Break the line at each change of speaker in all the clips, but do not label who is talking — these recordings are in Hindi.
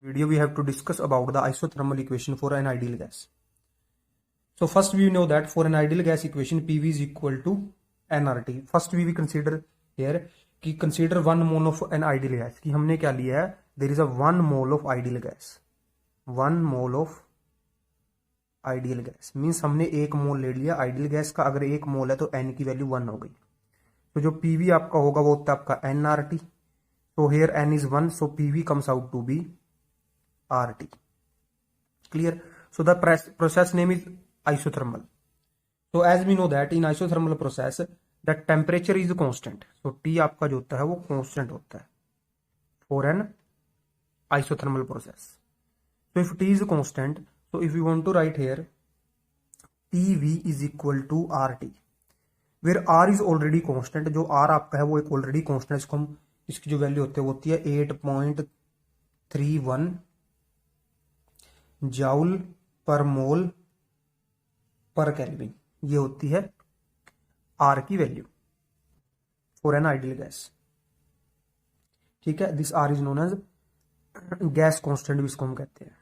Video we have to discuss about the isothermal equation for an ideal gas. So first we know that for an ideal gas equation PV is equal to nRT. First we consider here कि consider 1 mole of an ideal gas कि हमने क्या लिया है, there is a 1 mole of ideal gas. 1 mole of ideal gas means हमने 1 मोल ले लिया आइडियल गैस का. अगर 1 मोल है तो n की वैल्यू 1 हो गई. तो जो PV आपका होगा वो होता है आपका nRT. So here n is 1, so PV comes out to be RT. Clear? So the process name is isothermal. So as we know that in isothermal process the temperature is constant. So T आपका जो होता है वो constant होता है for an isothermal process. So if T is constant, so if we want to write here PV is equal to RT, where R is already constant. जो R आपका है वो एक already constant है. इसको हम इसकी जो वैल्यू होती है वो होती है 8.31 जाउल पर मोल पर केल्विन. ये होती है R की value for an ideal gas. ठीक है, this R is known as gas constant भी इसको हम कहते हैं.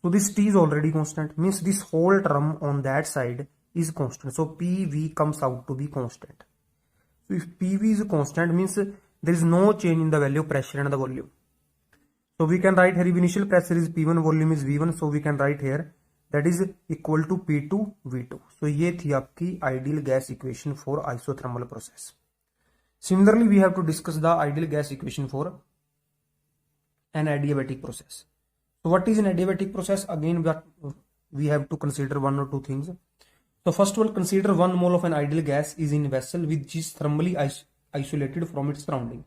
So this T is already constant, means this whole term on that side is constant. So PV comes out to be constant. So if PV is constant means there is no change in the value of pressure and the volume. So we can write here if initial pressure is P1, volume is V1. So we can write here that is equal to P2 V2. So ये थी आपकी ideal gas equation for isothermal process. Similarly we have to discuss the ideal gas equation for an adiabatic process. So what is an adiabatic process? Again we have to consider one or two things. So first of all, consider 1 mole of an ideal gas is in vessel which is thermally isolated from its surrounding.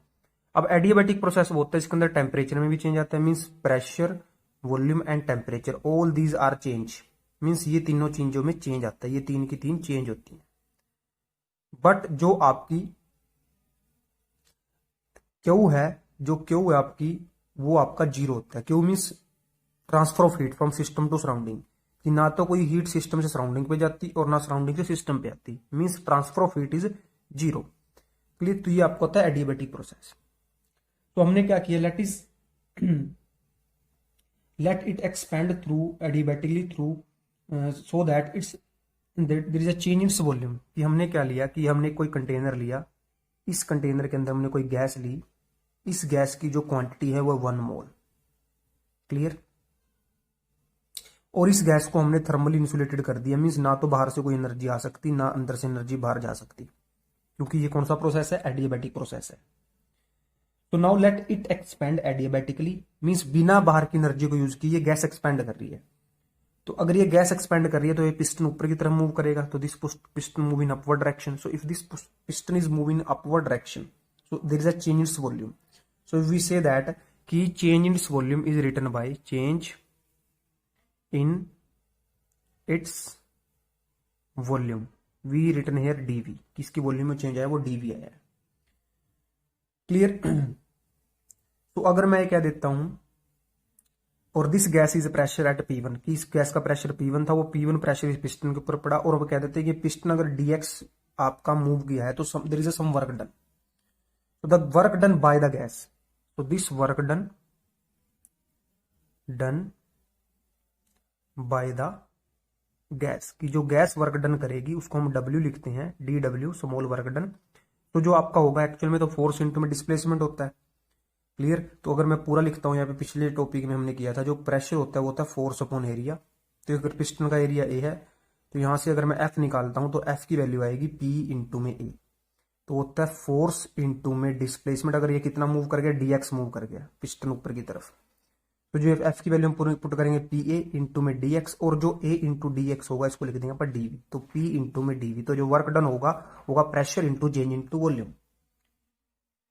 अब एडियाबैटिक प्रोसेस वो होता है इसके अंदर टेम्परेचर में भी चेंज आता है. Means pressure, volume and temperature all these are change. Means ये तीनों चीजों में चेंज आता है. ये तीन की तीन चेंज होती है. बट जो आपकी क्यू है, जो क्यू है आपकी वो आपका जीरो होता है. Q means transfer of heat from system to surrounding. कि ना तो कोई हीट सिस्टम से सराउंडिंग पे जाती और ना सराउंडिंग से सिस्टम पे आती. Means transfer of heat is zero. Clear? तो ये आपको होता है एडियाबैटिक प्रोसेस. तो हमने क्या किया, let it expand through adiabatically through so that it's there is a change in volume. कि हमने क्या लिया कि हमने कोई कंटेनर लिया, इस कंटेनर के अंदर हमने कोई गैस ली. इस गैस की जो क्वांटिटी है वो 1 मोल. क्लियर? और इस गैस को हमने थर्मली इंसुलेटेड कर दिया. मींस ना तो बाहर से कोई एनर्जी आ सकती ना अंदर से एनर्जी बाहर जा सकती, क्योंकि ये कौन सा प्रोसेस है, एडियाबैटिक प्रोसेस है. तो now let it expand adiabatically. Means बिना बाहर की एनर्जी को यूज किए ये गैस एक्सपेंड कर रही है. तो अगर ये गैस एक्सपेंड कर रही है तो ये पिस्टन ऊपर की तरफ मूव करेगा. तो this piston move in upward direction. So if this piston is move in upward direction so there is a change in volume. So we say that कि change in volume is written by change in its volume. We written here DV. किसकी वॉल्यूम में चेंज आया वो डीवी आया है. क्लियर? तो अगर मैं क्या देता हूं, और this gas is pressure at P1, कि इस गैस का प्रेशर P1 था, वो P1 प्रेशर इस पिस्टन के ऊपर पड़ा. और वो कह देते हैं कि पिस्टन अगर dx आपका मूव किया है तो there is some work done. तो the work done by the gas. तो this work done by the gas, की जो गैस वर्क डन करेगी उसको हम W लिखते हैं, DW स्मॉल वर्क डन. तो जो आपका होगा एक्चुअल में तो फोर्स इनटू में डिस्प्लेसमेंट होता है. क्लियर? तो अगर मैं पूरा लिखता हूं, यहाँ पे पिछले टॉपिक में हमने किया था, जो प्रेशर होता है वो होता है फोर्स अपॉन एरिया. तो अगर पिस्टन का एरिया ए है तो यहां से अगर मैं F निकालता हूं तो F की वैल्यू आएगी P इंटू में A. तो होता है फोर्स इंटू में डिस्प्लेसमेंट. अगर ये कितना मूव कर गया, dx मूव कर गया पिस्टन ऊपर की तरफ. तो जो F की वैल्यू हम पुट करेंगे PA इंटू में dx, और जो A इंटू dx होगा इसको लिख देंगे पर dv. तो P इंटू में dv. तो जो वर्क डन होगा pressure into change into volume.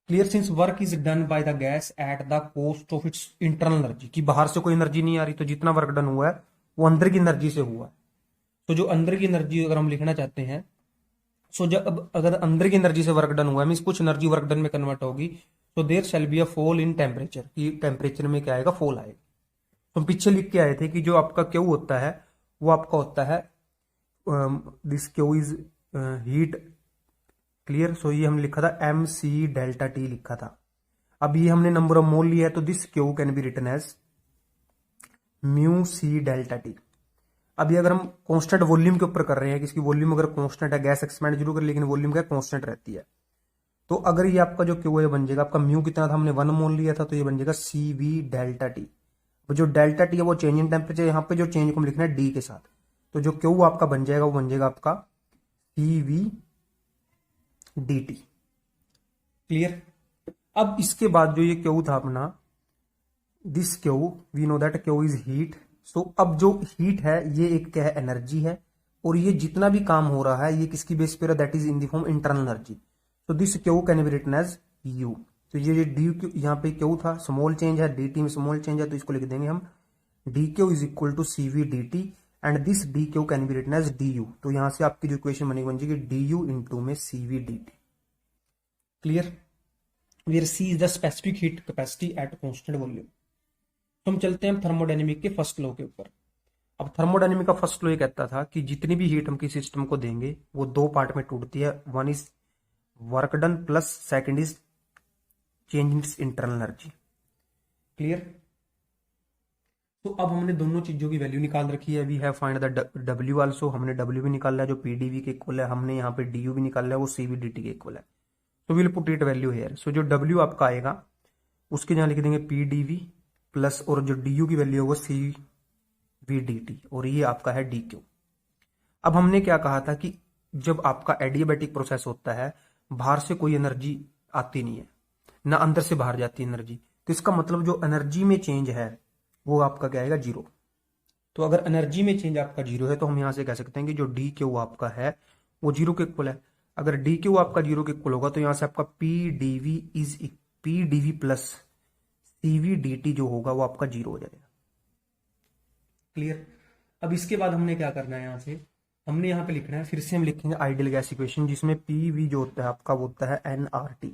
Clear? Since work is done by the gas at the cost of its internal energy. कि बाहर से कोई एनर्जी नहीं आ रही, तो जितना वर्क डन हुआ है वो अंदर की एनर्जी से हुआ है. तो जो अंदर की एनर्जी अगर हम लिखना चाहते हैं, सो जब अगर अंदर की एनर्जी से वर्क डन हुआ है मीन कुछ एनर्जी वर्क डन में कन्वर्ट होगी, तो there shall be a fall in temperature. कि टेम्परेचर में क्या आएगा, फॉल आएगा. तो पीछे लिख के आए थे कि जो आपका क्यू होता है वो आपका होता है this Q is heat. Clear? So ये हमने लिखा था MC डेल्टा T लिखा था. अब ये हमने नंबर ऑफ मोल लिया है, तो this Q can be written as mu C delta T. अभी अगर हम कांस्टेंट वॉल्यूम के ऊपर कर रहे हैं कि इसकी वॉल्यूम अगर कांस्टेंट है, गैस एक्सपैंड जरूर कर लेकिन वॉल्यूम क्या कांस्टेंट रहती है, तो अगर ये आपका जो क्यू है बन जाएगा आपका म्यू कितना था, हमने 1 मोल लिया था, तो ये बन जाएगा सी वी डेल्टा टी। जो डेल्टा टी है वो चेंज इन टेम्परेचर, यहाँ पे जो चेंज को हम लिखना है डी के साथ, तो जो क्यू आपका बन जाएगा वो बन जाएगा आपका C V D T. Clear. अब इसके बाद जो ये क्यू था अपना, this Q we know that Q is heat. So अब जो हीट है ये एक क्या है, एनर्जी है, और ये जितना भी काम हो रहा है ये किसकी बेस पे, that is in the form internal energy. तो this Q can be written as U. तो ये डी क्यू यहाँ पे क्यू था, स्मॉल चेंज है, डी टी में स्मॉल चेंज है, तो इसको लिख देंगे हम D Q is equal to C V D T and this D Q can be written as D U. तो यहां से आपकी जो इक्वेशन बनेगी बन जाएगी डी यू इंटू में C V D T. Clear. Where C is the specific heat capacity at constant volume. तो हम चलते हैं थर्मोडायनेमिक के फर्स्ट लॉ के ऊपर। अब थर्मोडायनेमिक का फर्स्ट लॉ ये कहता था कि जितनी भी हीट हम किसी सिस्टम को देंगे वो दो पार्ट में टूटती है, one is work done plus second is change in internal energy. Clear. तो अब हमने दोनों चीजों की वैल्यू निकाल रखी है। We have find the W also, हमने डब्ल्यू भी निकाला है जो पीडीवी के इक्वल है, हमने यहाँ पे डी यू भी निकाला है वो सीवीडीटी के इक्वल है। So will put it value here. So जो डब्ल्यू आपका आएगा उसके यहाँ लिख देंगे पीडीवी प्लस, और जो डी यू की वैल्यू होगा सी वी डी टी, और ये आपका है डी क्यू। अब हमने क्या कहा था कि जब आपका एडियाबैटिक प्रोसेस होता है बाहर से कोई एनर्जी आती नहीं है ना अंदर से बाहर जाती एनर्जी, तो इसका मतलब जो एनर्जी में चेंज है वो आपका क्या आएगा, जीरो। तो अगर एनर्जी में चेंज आपका जीरो है तो हम यहां से कह सकते हैं कि जो डी क्यू आपका है वो जीरो के इक्वल है। अगर डी क्यू आपका जीरो के इक्वल होगा तो यहां से आपका P d V is P d V plus C V d जो होगा वो आपका जीरो हो जाएगा। क्लियर। अब इसके बाद हमने क्या करना है, यहां से हमने यहाँ पे लिखना है, फिर से हम लिखेंगे आइडियल गैस इक्वेशन जिसमें पी वी जो होता है आपका वो होता है एन आर टी।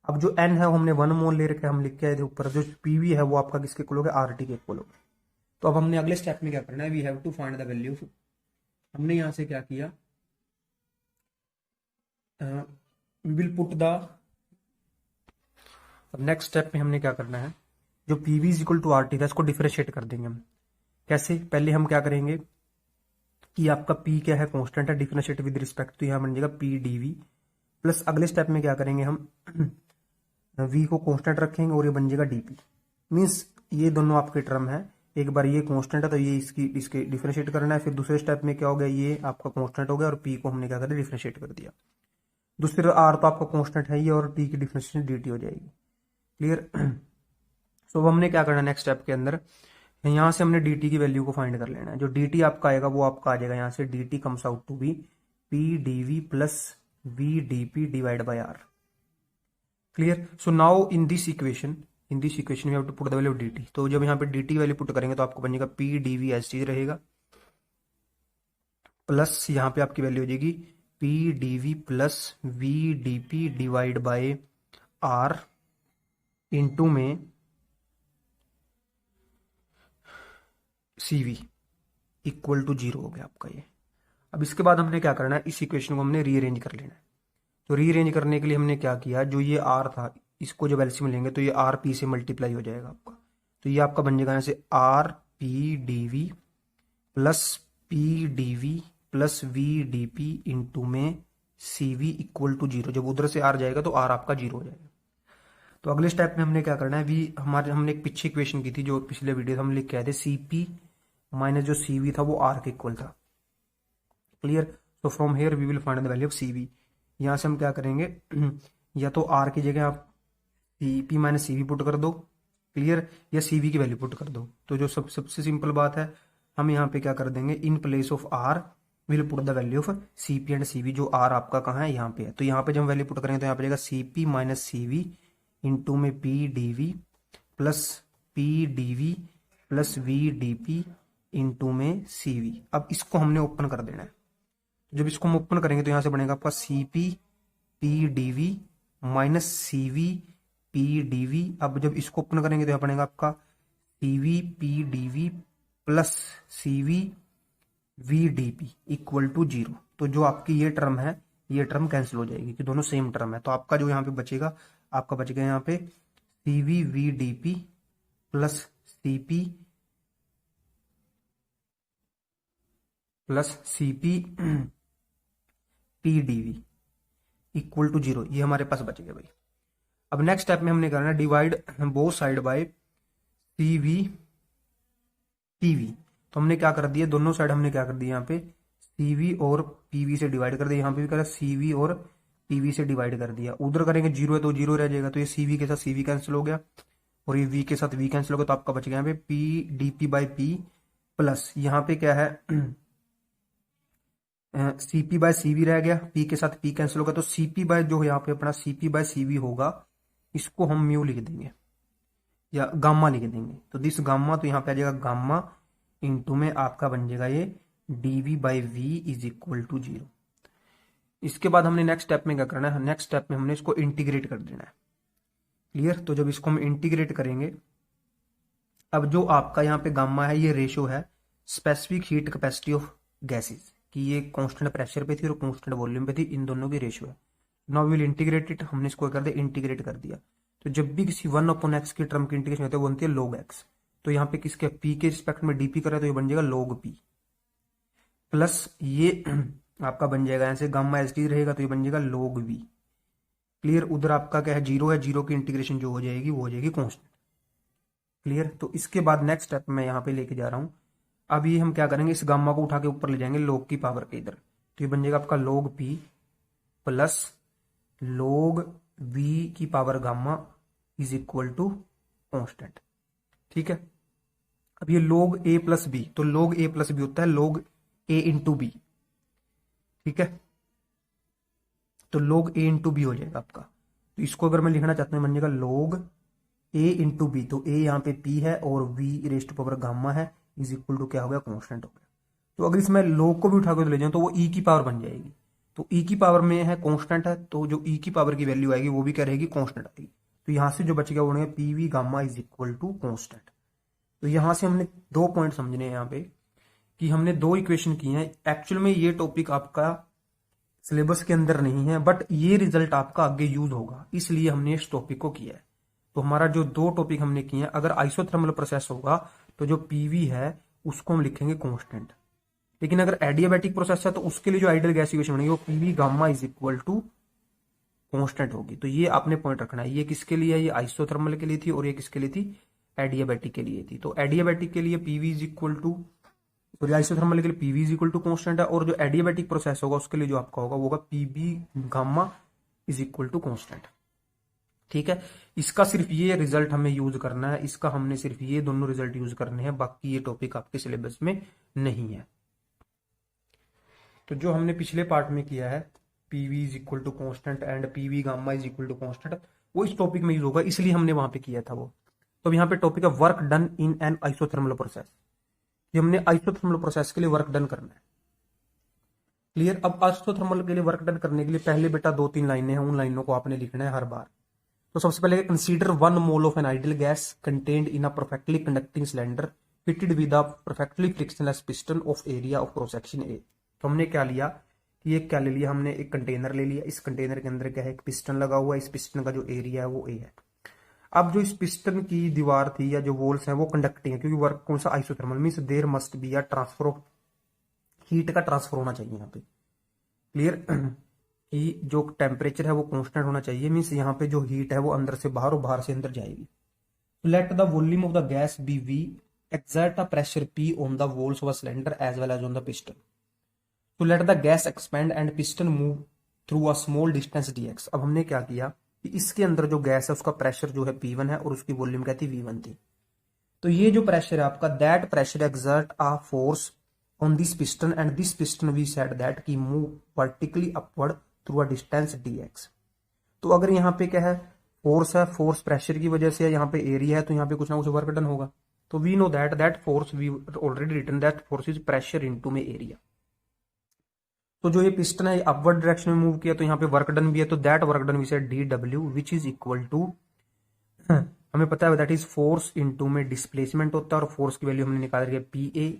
अब जो एन है वो हमने 1 मोल ले रखे, हम लिख के आए थे ऊपर, जो पी वी है वो आपका किसके इक्वल होगा, आर टी के इक्वल होगा। तो अब हमने अगले स्टेप में क्या करना है, we have to find the value. हमने यहां से क्या किया, we will put the next step में हमने क्या करना है, जो P V is equal to R T था इसको डिफरेंशिएट कर देंगे हम। कैसे, पहले हम क्या करेंगे कि आपका पी क्या है, कांस्टेंट है, डिफरेंशिएट विद रिस्पेक्ट तो यहां बन जाएगा पी डीवी प्लस अगले स्टेप में क्या करेंगे हम वी को कांस्टेंट रखेंगे और ये बन जाएगा डीपी। मींस ये दोनों आपके टर्म है, एक बार ये कांस्टेंट है तो ये इसके डिफरेंशिएट करना है, फिर दूसरे स्टेप में क्या हो गया, ये आपका कांस्टेंट हो गया और पी को हमने क्या कर डिफरेंशिएट कर दिया। दूसरे आर तो आपका कांस्टेंट है ये, और टी की डिफरेंशिएशन डी टी हो जाएगी। क्लियर। सो अब हमने क्या करना है नेक्स्ट स्टेप के अंदर, यहां से हमने dt की वैल्यू को फाइंड कर लेना है। जो dt आपका आएगा वो आपका आ जाएगा यहाँ से dt comes out to be P d V plus V d P divide by R. Clear. So now in this equation we have to put the value of dt। तो जब यहाँ पे dt वैल्यू पुट करेंगे तो आपको बनेगा पी डीवी एज चीज रहेगा, प्लस यहाँ पे आपकी वैल्यू हो जाएगी P d V plus V d P divide by R into में CV इक्वल टू जीरो हो गया आपका ये। अब इसके बाद हमने क्या करना है, इस इक्वेशन को हमने रीअरेंज कर लेना है। तो रीअरेंज करने के लिए हमने क्या किया, जो ये R था इसको जब एलसीएम लेंगे तो ये आर पी से मल्टीप्लाई हो जाएगा आपका, तो ये आपका बन जाएगा यहाँ से R P d V plus P d V plus V d P into में CV इक्वल टू जीरो। जब उधर से R जाएगा तो R आपका जीरो हो जाएगा। तो अगले स्टेप में हमने क्या करना है, हमने एक पीछे इक्वेशन की थी जो पिछले वीडियो हम लिख के आए थे, CP माइनस जो CV था वो R के इक्वल था। क्लियर। तो from here we will find the value of CV। यहां से हम क्या करेंगे, या तो R की जगह आप CP माइनस CV पुट कर दो, क्लियर, या CV की वैल्यू पुट कर दो। तो जो सबसे सिंपल बात है, हम यहाँ पे क्या कर देंगे, इन place of R will put the value of CP and CV। जो R आपका कहाँ है, यहाँ पे है, तो यहाँ पे जब हम वैल्यू पुट करेंगे तो यहाँ पे जाएगा CP माइनस CV इंटू में P d V plus V d P into में CV। अब इसको हमने ओपन कर देना है। जब इसको हम ओपन करेंगे तो यहां से बनेगा आपका CP P d V minus CV P d V. अब जब इसको ओपन करेंगे तो यहां बनेगा आपका CV P d V plus CV V d P equal to zero. तो जो आपकी ये टर्म है ये टर्म कैंसिल हो जाएगी कि दोनों सेम टर्म है। तो आपका जो यहाँ पे बचेगा, आपका बचेगा यहाँ पे CV V d P plus CP plus Cp PdV equal to 0। ये हमारे पास बच गया भाई। अब नेक्स्ट स्टेप में हमने करना है divide both side by CV PV। तो हमने क्या कर दिया, दोनों साइड हमने क्या कर दिया, यहाँ पे CV और PV से डिवाइड कर दिया। यहाँ पे भी करा CV और PV से डिवाइड कर दिया। उधर करेंगे 0 है तो 0 रह जाएगा, तो ये CV के साथ CV कैंसिल हो गया और ये V के साथ V कैंसिल हो गया, तो आपका बच गया यहाँ पे PdP बाई P प्लस यहाँ पे क्या है CP बाय CV रह गया, P के साथ P कैंसिल होगा, तो CP बाय जो यहाँ पे अपना CP बाय CV होगा, इसको हम म्यू लिख देंगे या गामा लिख देंगे। तो दिस गामा, तो यहाँ पे आ जाएगा गामा इंटू में आपका बन जाएगा ये dV by V is equal to 0। इसके बाद हमने नेक्स्ट स्टेप में क्या करना है, नेक्स्ट स्टेप में हमने इसको इंटीग्रेट कर देना है। क्लियर। तो जब इसको हम इंटीग्रेट करेंगे, अब जो आपका यहाँ पे गामा है ये रेशियो है specific heat capacity of gases कि ये कांस्टेंट प्रेशर पे थी और कांस्टेंट वॉल्यूम पे थी, इन दोनों की रेशियो है। नाउ विल इंटीग्रेट इट, हमने इसको कर दिया इंटीग्रेट कर दिया। तो जब भी किसी 1/x की टर्म की इंटीग्रेशन होती है वो बनती है log x। तो यहाँ पे किसके p के रिस्पेक्ट में dp कर रहा है तो ये बन जाएगा log p प्लस ये आपका बन जाएगा यहाँ से गामा एस टी रहेगा तो ये बन जाएगा log v। क्लियर। उधर आपका क्या है 0 है, 0 की इंटीग्रेशन जो हो जाएगी वो हो जाएगी कांस्टेंट। क्लियर। तो इसके बाद नेक्स्ट स्टेप में यहाँ पे लेके जा रहा हूं। अब ये हम क्या करेंगे, इस गामा को उठा के ऊपर ले जाएंगे log की पावर के इधर, तो ये बन जाएगा आपका log p plus log v की power gamma is equal to constant. ठीक है। अब ये log a प्लस बी, तो log a प्लस बी होता है log a इंटू बी। ठीक है। तो log a इंटू बी हो जाएगा आपका। तो इसको अगर मैं लिखना चाहता हूं बन जाएगा log a इंटू बी, तो a यहाँ पे p है और v raised to power gamma है इज इक्वल टू क्या हो गया, कॉन्स्टेंट हो गया। तो अगर इसमें log को भी उठा के ले जाऊं तो वो e की पावर बन जाएगी। तो e की पावर में है कांस्टेंट है, तो जो e की पावर की वैल्यू आएगी वो भी क्या रहेगी, कांस्टेंट आएगी। तो यहां से जो बच गया वो बनेगा PV gamma is equal to constant. तो यहां से हमने 2 पॉइंट समझने हैं यहाँ पे कि हमने 2 इक्वेशन की हैं। एक्चुअल में ये टॉपिक आपका सिलेबस के अंदर नहीं है, बट ये रिजल्ट आपका आगे यूज होगा, इसलिए हमने इस टॉपिक को किया है। तो हमारा जो 2 टॉपिक हमने किए हैं, अगर आइसोथर्मल प्रोसेस होगा तो जो PV है उसको हम लिखेंगे कांस्टेंट, लेकिन अगर एडियाबैटिक प्रोसेस है तो उसके लिए जो आइडियल गैस इक्वेशन बनेगी वो PV gamma is equal to constant होगी। तो ये आपने पॉइंट रखना है। ये किसके लिए है, ये आइसोथर्मल के लिए थी और ये किसके लिए थी, एडियाबैटिक के लिए थी। तो एडियाबैटिक के लिए PV इज इक्वल टू, तो आइसोथर्मल के लिए PV is equal to constant है, और जो एडियाबैटिक प्रोसेस होगा उसके लिए जो आपका होगा वो होगा PV gamma is equal to constant. ठीक है। इसका सिर्फ ये रिजल्ट हमें यूज करना है, इसका हमने सिर्फ ये दोनों रिजल्ट यूज करने हैं, बाकी ये टॉपिक आपके सिलेबस में नहीं है। तो जो हमने पिछले पार्ट में किया है PV is equal to constant and PV gamma is equal to constant, वो इस टॉपिक में यूज होगा, इसलिए हमने वहां पे किया था वो। तो यहाँ पे टॉपिक है work done in an isothermal process. ये हमने आइसोथर्मल प्रोसेस के लिए वर्क डन करना है। क्लियर। अब आइसोथर्मल के लिए वर्क डन करने के लिए पहले बेटा 2-3 लाइनें हैं, उन लाइनों को आपने लिखना है हर बार। तो सबसे पहले consider 1 mole of N ideal gas contained in a perfectly conducting cylinder fitted with a perfectly frictionless piston of area of cross section A. तो हमने क्या लिया कि एक क्या ले लिया, हमने एक कंटेनर ले लिया। इस कंटेनर के अंदर क्या है, एक पिस्टन लगा हुआ है। इस पिस्टन का जो एरिया है वो ए है। अब जो इस पिस्टन की दीवार थी या जो वॉल्स है वो कंडक्टिंग है, क्योंकि वर्क कौन सा, isothermal, means there must be a transfer of heat का ट्रांसफर होना चाहिए यहाँ पे। क्लियर। कि जो टेम्परेचर है वो कांस्टेंट होना चाहिए, मींस यहाँ पे जो हीट है वो अंदर से बाहर और बाहर से अंदर जाएगी। Let the volume of the gas be V, exert a pressure P on the walls of a cylinder as well as on the piston. To let the gas expand and piston move through a small distance dx। अब हमने क्या किया कि इसके अंदर जो गैस है उसका प्रेशर जो है P1 है और उसकी वॉल्यूम क्या थी, V1 थी। तो ये जो प्रेशर है आपका, that pressure exert a force on this piston and this piston we said that की move vertically upward through a distance dx। तो अगर यहाँ पे क्या है, फोर्स है, फोर्स प्रेशर की वजह से, यहाँ पे एरिया है, तो यहाँ पे कुछ ना कुछ वर्क डन होगा। तो we know that force, we already written that force is pressure into में एरिया। तो जो ये पिस्टन है अपवर्ड डायरेक्शन में मूव किया तो यहाँ पे वर्क डन भी है, तो that work done we said DW which is equal to, हमें पता है दैट इज फोर्स इनटू में डिस्प्लेसमेंट होता है, और फोर्स की वैल्यू हमने निकाल दिया PA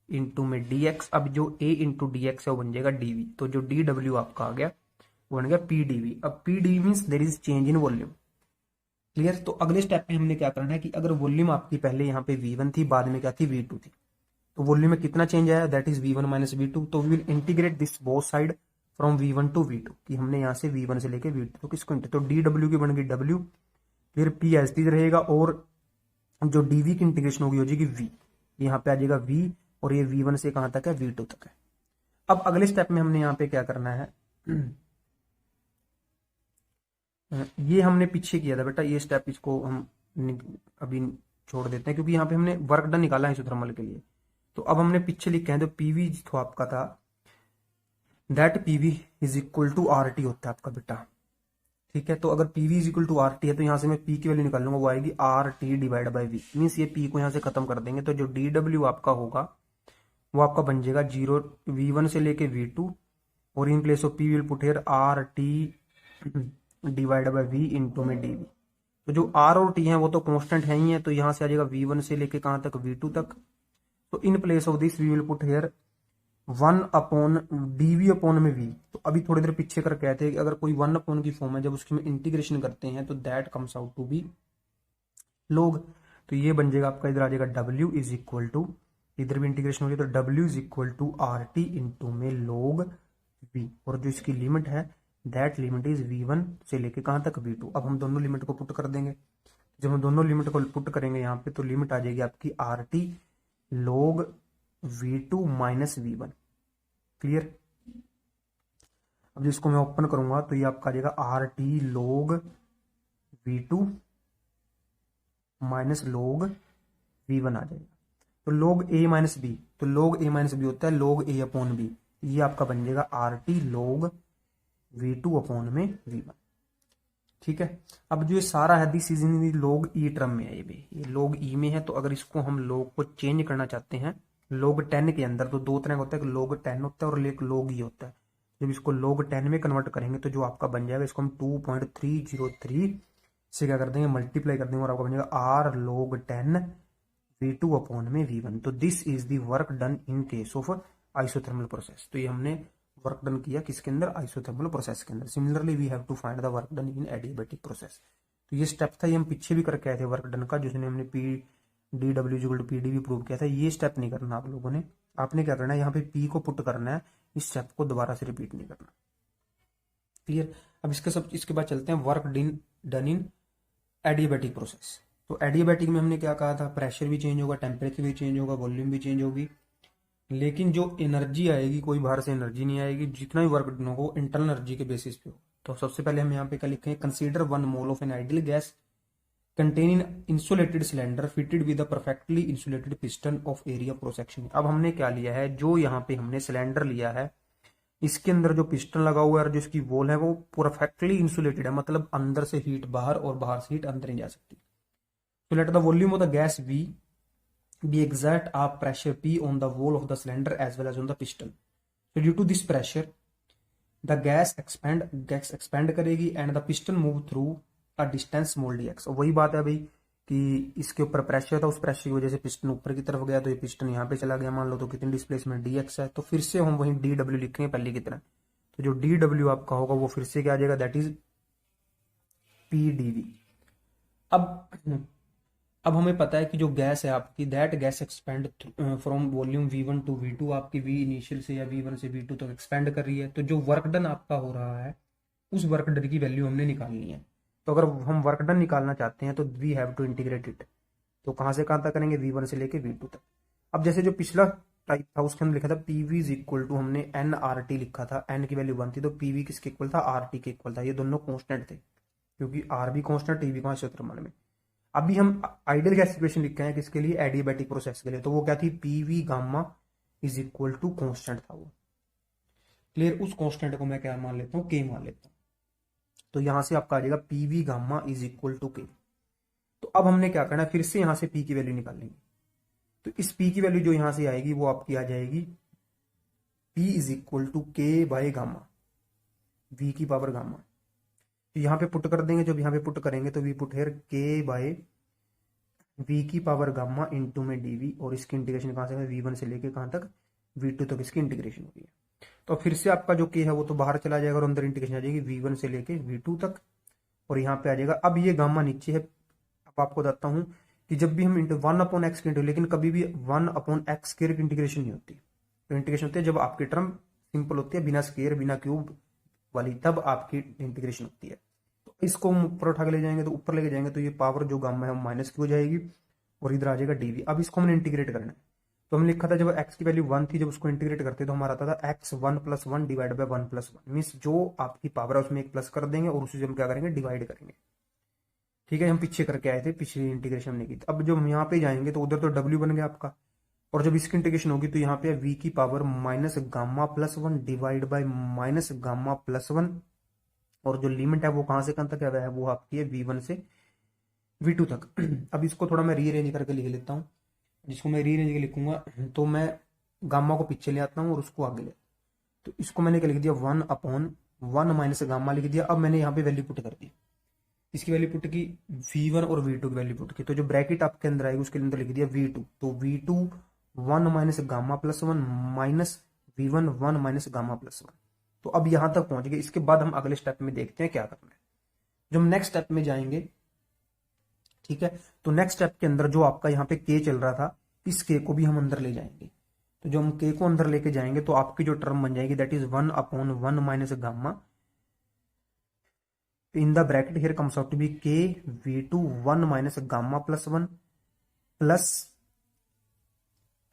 इनटू में DX। अब जो A इंटू DX है वो बन जाएगा DV। तो जो DW आपका आ गया वो बन गया PDV। अब PDV means there is change in volume. Clear. तो अगले स्टेप में हमने क्या करना है कि अगर वॉल्यूम आपकी पहले यहाँ पे V1 थी, बाद में क्या थी, V2 थी, तो वॉल्यूम में कितना चेंज आया, that is v1 minus v2। तो we will integrate this both side from v1 to v2, कि हमने यहाँ से v1 से लेके v2 तो किसको तो dw की बन गई w, फिर p एज टीज रहेगा, और जो dv की इंटीग्रेशन होगी हो जाएगी v, यहाँ पे आ जाएगा v, और ये v1 से कहां तक है, v2 तक है। अब अगले स्टेप में हमने यहाँ पे क्या करना है, ये हमने पीछे किया था बेटा, ये स्टेप इसको हम अभी छोड़ देते हैं, क्योंकि यहाँ पे हमने वर्क डन निकाला है आइसोथर्मल के लिए। तो अब हमने पीछे लिखे हैं, तो पीवी तो आपका था that PV is equal to R T होता है आपका बेटा, ठीक है। तो अगर PV is equal to R T है, तो यहाँ से मैं पी की वैल्यू निकाल लूंगा, वो आएगी R T divide by V, means ये पी को यहाँ से खत्म कर देंगे, तो जो डी डब्ल्यू आपका होगा वो आपका बन जाएगा 0 v1 से लेके v2, और in place of P will put here R T divide by V into में डी वी। तो जो आर और टी है वो तो कांस्टेंट है ही है, तो यहां से आ जाएगा v1 से लेके कहां तक, v2 तक। तो in place of this we will put here 1 upon dv upon में v। तो अभी थोड़ी देर पीछे कर कहते हैं कि अगर कोई 1 अपॉन की फॉर्म है, जब उसकी में इंटीग्रेशन करते हैं तो that comes out to be log। तो ये बन जाएगा आपका, इधर आ जाएगा w इज इक्वल टू, इधर भी इंटीग्रेशन हो गई तो w is equal to R T into में log v, और जो इसकी लिमिट है दैट लिमिट इज v1 से लेके कहां तक, v2। अब हम दोनों लिमिट को पुट कर देंगे, जब हम दोनों लिमिट को पुट करेंगे यहाँ पे, तो लिमिट आ जाएगी आपकी R T log v2 minus v1, clear. अब जिसको मैं ओपन करूंगा तो ये आपका आ जाएगा R T log v2 minus log v1 आ जाएगा। तो log a माइनस बी, तो log a माइनस बी होता है log a अपॉन बी, ये आपका बन जाएगा R T log v2 upon में v1, ठीक है। अब जो ये सारा है this is in log e term में है, ये log e में है। तो अगर इसको हम log को चेंज करना चाहते हैं log 10 के अंदर, तो दो तरह का होता है, log 10 होता है और एक log e होता है। जब इसको log 10 में कन्वर्ट करेंगे तो जो आपका बन जाएगा, इसको हम 2.303 से क्या कर देंगे, मल्टीप्लाई कर देंगे, और आपका बन जाएगा आर log 10 v2 अपॉन में v1। तो this is the work done in case of isothermal process. तो ये हमने वर्क डन किया किसके अंदर, आइसोथर्मल प्रोसेस के अंदर। Similarly we have to find the work done in adiabatic process. तो ये स्टेप था, ये हम पीछे भी करके आए थे वर्क डन का, जिसने हमने P D W equal to P D भी प्रूव किया था। ये स्टेप नहीं करना आप लोगों ने, आपने क्या करना है, यहाँ पे पी को पुट करना है, इस स्टेप को दोबारा से रिपीट नहीं करना, क्लियर। अब इसके बाद चलते हैं work done in adiabatic process. तो एडियाबैटिक में हमने क्या कहा था, प्रेशर भी चेंज होगा, टेम्परेचर भी चेंज होगा, वॉल्यूम भी चेंज होगी, लेकिन जो एनर्जी आएगी कोई बाहर से एनर्जी नहीं आएगी, जितना भी वर्क डन होगा वो इंटरनल एनर्जी के बेसिस पे हो। तो सबसे पहले हम यहाँ पे क्या लिखेंगे, consider 1 mole of N ideal gas contain in insulated cylinder fitted with a perfectly insulated piston of area cross section. अब हमने क्या लिया है, जो यहाँ पे हमने सिलेंडर लिया है, इसके अंदर जो पिस्टन लगा हुआ है और जो इसकी वॉल है वो परफेक्टली इंसुलेटेड है, मतलब अंदर से हीट बाहर और बाहर से हीट अंदर नहीं जा सकती। तो late the volume of the gas V be exert a pressure P on the wall of the cylinder as well as on the piston. So due to this pressure, the gas expand करेगी and the piston move through a distance small dx। और वही बात है भाई कि इसके ऊपर प्रेशर था, उस प्रेशर की वजह से पिस्टन ऊपर की तरफ गया, तो ये पिस्टन यहाँ पे चला गया, मान लो तो कितनी डिस्प्लेसमेंट dx है। तो फिर से हम वही dw लिखेंगे पहले की तरह, तो जो dw आपका होगा वो फिर से क्या आ जाएगा, दैट इज pdv। अब हमें पता है कि जो गैस है आपकी, that gas expand from volume v1 to v2, आपकी v इनिशियल से या v1 से v2 तक एक्सपेंड कर रही है। तो जो वर्क डन आपका हो रहा है उस वर्क डन की वैल्यू हमने निकालनी है। तो अगर हम वर्क डन निकालना चाहते हैं तो we have to integrate it. तो कहां से कहां तक करेंगे, v1 से लेके v2 तक। अब जैसे जो पिछला टाइप था उसके अंदर लिखा था pv इज इक्वल टू, हमने nRT लिखा था, n की वैल्यू 1 थी, तो pv किसके इक्वल था, RT के इक्वल था। ये दोनों कॉन्स्टेंट थे, क्योंकि R भी कॉन्स्टेंट, T भी कॉन्स्टेंट में। अभी हम आइडियल गैस इक्वेशन लिख रहे हैं किसके लिए, एडियाबैटिक प्रोसेस के लिए। तो वो क्या थी, PV gamma is equal to constant था वो, क्लियर। उस कॉन्स्टेंट को मैं क्या मान लेता हूँ, के मान लेता हूँ। तो यहां से आपका आ जाएगा PV gamma is equal to K. तो अब हमने क्या करना है, फिर से यहां से पी की वैल्यू निकालेंगे। तो इस पी की वैल्यू जो यहां से आएगी वो आपकी आ जाएगी पी इज इक्वल टू के बाय गामा, वी की पावर गामा। तो यहाँ पे पुट कर देंगे, जब यहाँ पे पुट करेंगे तो वी पुट हेयर के बाय वी की पावर गामा इंटू में डीवी, और इसकी इंटीग्रेशन कहां से है, v1 से लेके कहां तक, v2 तक इसकी इंटीग्रेशन होगी। तो फिर से आपका जो के है वो तो बाहर चला जाएगा और अंदर इंटीग्रेशन आ जाएगी v1 से लेके v2 तक, और यहाँ पे आ जाएगा। अब ये गामा नीचे है, अब आपको बताता हूँ कि जब भी हम 1/x की लेकिन कभी भी 1/x स्क्वायर की इंटीग्रेशन नहीं होती। तो इंटीग्रेशन होती है जब आपकी टर्म सिंपल होती है, बिना स्क्वायर बिना क्यूब वाली, तब आपकी इंटीग्रेशन होती है। तो इसको हम ऊपर उठा के ले जाएंगे, तो ऊपर लेके जाएंगे तो ये पावर जो गामा है माइनस की हो जाएगी और इधर आ जाएगा डीवी। अब इसको हमने इंटीग्रेट करना है। तो हमने लिखा था जब x की वैल्यू 1 थी, जब उसको इंटीग्रेट करते तो हमारा आता था x 1+1 डिवाइड बाय 1+1, मीन्स जो आपकी पावर है उसमें एक प्लस कर देंगे और उसी से हम क्या करेंगे, डिवाइड करेंगे। ठीक है, हम पीछे करके आए थे, पिछली इंटीग्रेशन हमने की थी। अब जब हम यहाँ पे जाएंगे तो उधर तो w बन गया आपका, और जब इसकी इंटीग्रेशन होगी तो यहाँ पे v की power minus gamma plus 1 divide by minus gamma plus 1, और जो लिमिट है वो कहां से कहां तक है, वो आपकी है v1 से v2 तक। अब इसको थोड़ा मैं रीअरेंज करके लिख लेता हूँ। जिसको मैं रीअरेंज के लिखूंगा तो मैं गामा को पीछे ले आता हूँ और उसको आगे ले, तो इसको मैंने क्या लिख दिया, 1/1 माइनस गामा लिख दिया। अब मैंने यहाँ पे वैल्यू पुट कर दी, इसकी वैल्यू पुट की v1 और v2 की वैल्यू पुट की, तो जो ब्रैकेट आपके अंदर आएगी उसके अंदर लिख दिया v2, तो v2 1 minus gamma plus 1 minus v1 1 minus gamma plus 1। तो अब यहां तक पहुंच गए। इसके बाद हम अगले स्टेप में देखते हैं क्या करना है। जब हम नेक्स्ट स्टेप में जाएंगे, ठीक है, तो नेक्स्ट स्टेप के अंदर जो आपका यहाँ पे k चल रहा था, इस k को भी हम अंदर ले जाएंगे। तो जो हम k को अंदर लेके जाएंगे तो आपकी जो टर्म बन जाएगी that is 1/1 minus gamma, in the bracket here comes out to be k v2 1 minus gamma plus 1 plus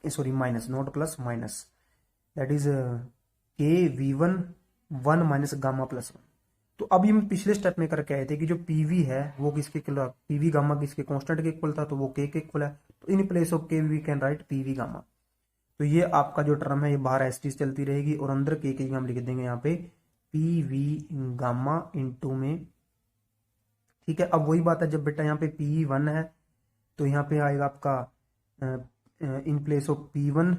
sorry minus not plus minus that is k v1 1 minus gamma plus 1। तो अभी हम पिछले स्टेप में करके आए थे कि जो pv है वो किसके इक्वल, pv गामा किसके कांस्टेंट के इक्वल था, तो वो k के इक्वल है। तो in place of k we can write pv gamma. तो ये आपका जो टर्म है ये बाहर एस चलती रहेगी और अंदर k की जगह हम लिख देंगे यहाँ पे pv गामा इंटू में। ठीक है, अब वही बात है, जब बेटा यहाँ पे P1 है तो यहाँ पे आएगा आपका इन place of P1